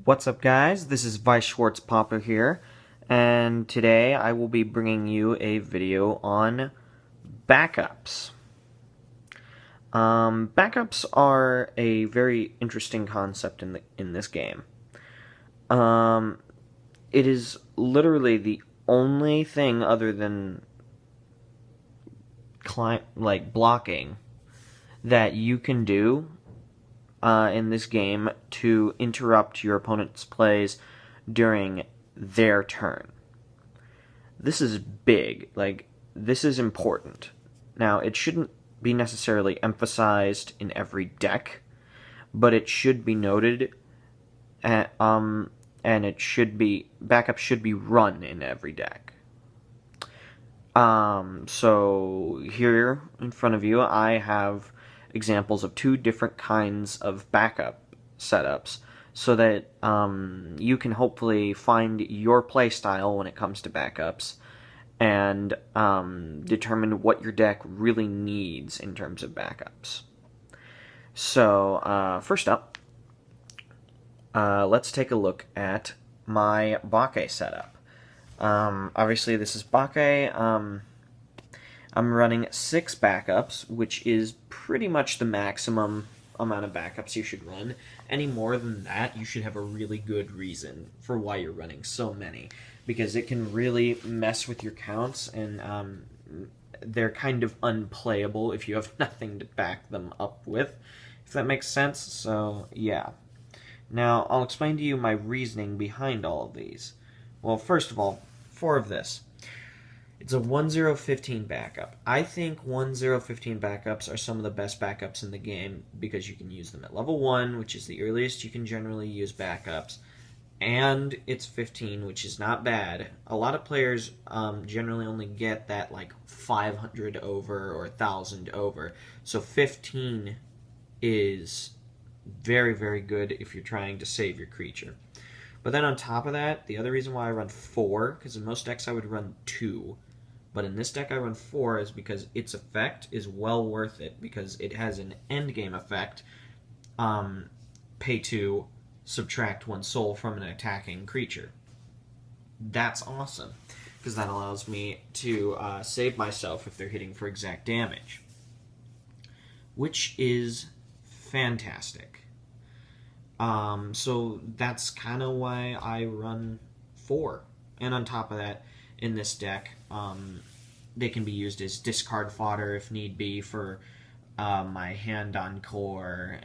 What's up, guys? This is Weiss Schwarz Pauper here, and today I will be bringing you a video on backups. Backups are a very interesting concept in this game. It is literally the only thing other than blocking that you can do in this game to interrupt your opponent's plays during their turn. This is big. This is important. Now, it shouldn't be necessarily emphasized in every deck, but it should be noted, and backup should be run in every deck. So here in front of you, I have examples of two different kinds of backup setups so that you can hopefully find your play style when it comes to backups and determine what your deck really needs in terms of backups. So first up, let's take a look at my Bake setup. Obviously this is Bake. I'm running 6 backups, which is pretty much the maximum amount of backups you should run. Any more than that, you should have a really good reason for why you're running so many, because it can really mess with your counts, and they're kind of unplayable if you have nothing to back them up with, if that makes sense. So, yeah. Now, I'll explain to you my reasoning behind all of these. Well, first of all, 4 of this. It's a 1-0-15 backup. I think 1-0-15 backups are some of the best backups in the game because you can use them at level 1, which is the earliest you can generally use backups, and it's 15, which is not bad. A lot of players generally only get that 500 over or 1,000 over, so 15 is very, very good if you're trying to save your creature. But then on top of that, the other reason why I run 4, because in most decks I would run 2, but in this deck I run 4 is because its effect is well worth it, because it has an endgame effect, pay 2, subtract 1 soul from an attacking creature. That's awesome, because that allows me to save myself if they're hitting for exact damage, which is fantastic. So that's kind of why I run 4. And on top of that, in this deck, they can be used as discard fodder if need be for my hand encore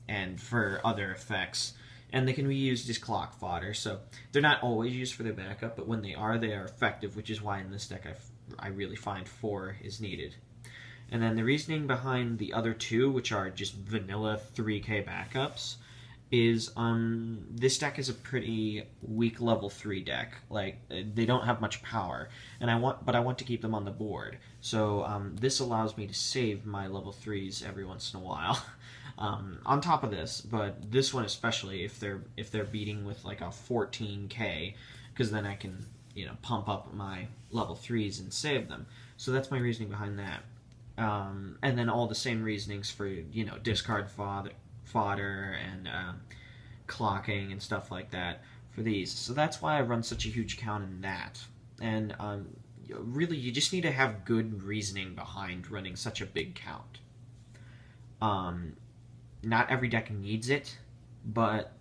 and for other effects. And they can be used as clock fodder, so they're not always used for their backup, but when they are effective, which is why in this deck I really find 4 is needed. And then the reasoning behind the other 2, which are just vanilla 3k backups, is this deck is a pretty weak level 3 deck. They don't have much power, and I want to keep them on the board. So this allows me to save my level 3s every once in a while. On top of this, but this one especially, if they're beating with a 14k, because then I can pump up my level 3s and save them. So that's my reasoning behind that. And then all the same reasonings for, discard fodder and clocking and stuff like that for these. So that's why I run such a huge count in that. And really, you just need to have good reasoning behind running such a big count. Not every deck needs it,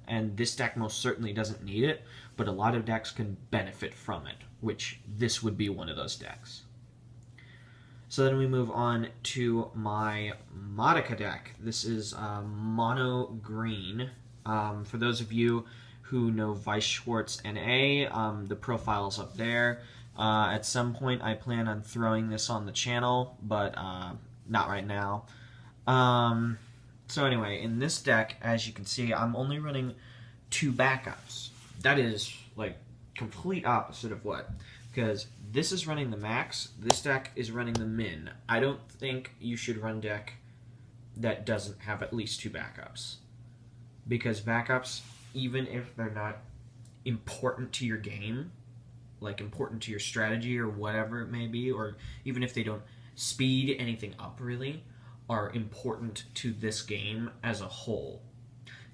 and this deck most certainly doesn't need it, but a lot of decks can benefit from it, which this would be one of those decks. So then we move on to my Modica deck. This is mono green. For those of you who know Weiss Schwarz NA, the profile's up there. At some point I plan on throwing this on the channel, but not right now. So anyway, in this deck, as you can see, I'm only running 2 backups. That is complete opposite of what? Because this is running the max, this deck is running the min. I don't think you should run a deck that doesn't have at least 2 backups. Because backups, even if they're not important to your game, important to your strategy or whatever it may be, or even if they don't speed anything up really, are important to this game as a whole.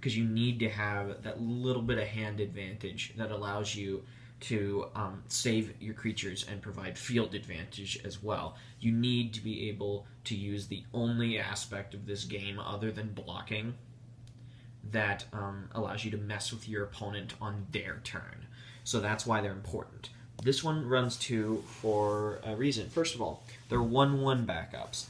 because you need to have that little bit of hand advantage that allows you to save your creatures and provide field advantage as well. You need to be able to use the only aspect of this game other than blocking that allows you to mess with your opponent on their turn. So that's why they're important. This one runs 2 for a reason. First of all, they're 1/1 backups.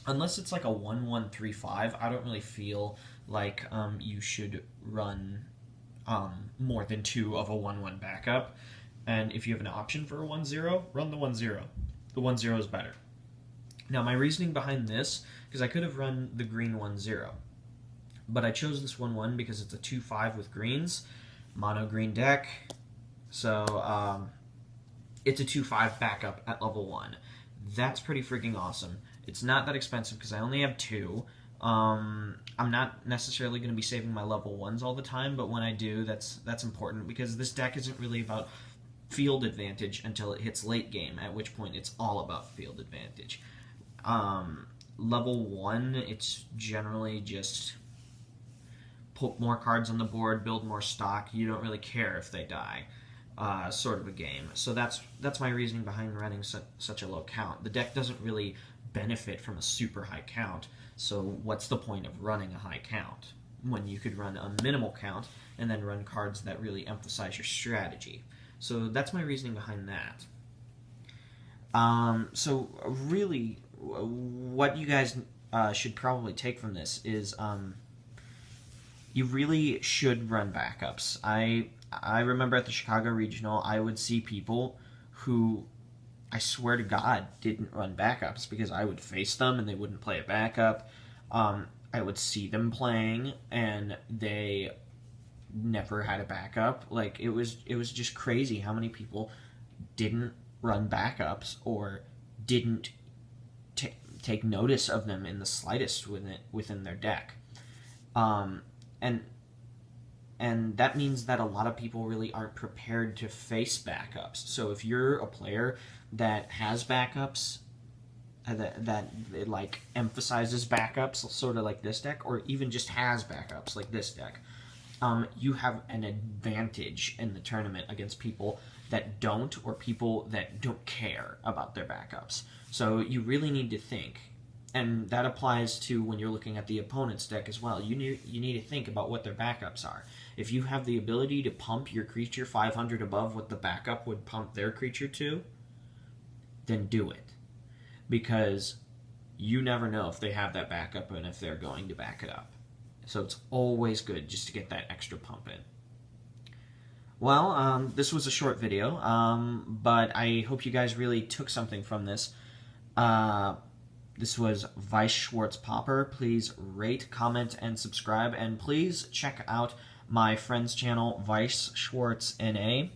Unless it's like a 1/1/3/5, I don't really feel like you should run more than 2 of a 1/1 backup. And if you have an option for a 1/0, run the 1/0. The 1/0 is better. Now, my reasoning behind this, because I could have run the green 1/0, but I chose this 1/1 because it's a 2/5 with greens, mono green deck. So it's a 2/5 backup at level 1. That's pretty freaking awesome. It's not that expensive because I only have 2. I'm not necessarily going to be saving my level 1s all the time, but when I do, that's important because this deck isn't really about field advantage until it hits late game, at which point it's all about field advantage. Level 1, it's generally just put more cards on the board, build more stock. You don't really care if they die, sort of a game. So that's my reasoning behind running such a low count. The deck doesn't really benefit from a super high count, so what's the point of running a high count when you could run a minimal count and then run cards that really emphasize your strategy? So that's my reasoning behind that. So really, what you guys should probably take from this is you really should run backups. I remember at the Chicago Regional, I would see people who, I swear to God, didn't run backups because I would face them and they wouldn't play a backup. I would see them playing and they never had a backup. Like, it was just crazy how many people didn't run backups or didn't take notice of them in the slightest within their deck. And that means that a lot of people really aren't prepared to face backups. So if you're a player that has backups, that it, like, emphasizes backups, sort of like this deck, or even just has backups like this deck, you have an advantage in the tournament against people that don't, or people that don't care about their backups. So you really need to think. And that applies to when you're looking at the opponent's deck as well. You need to think about what their backups are. If you have the ability to pump your creature 500 above what the backup would pump their creature to, then do it. Because you never know if they have that backup and if they're going to back it up. So it's always good just to get that extra pump in. Well, this was a short video, but I hope you guys really took something from this. This was Weiss Schwarz Pauper. Please rate, comment, and subscribe. And please check out my friend's channel, Weiss Schwarz NA,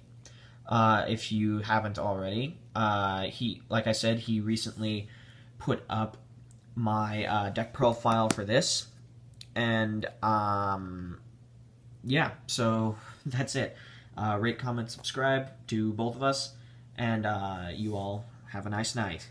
if you haven't already. Like I said, he recently put up my deck profile for this. And, yeah, so that's it. Rate, comment, subscribe to both of us. And you all have a nice night.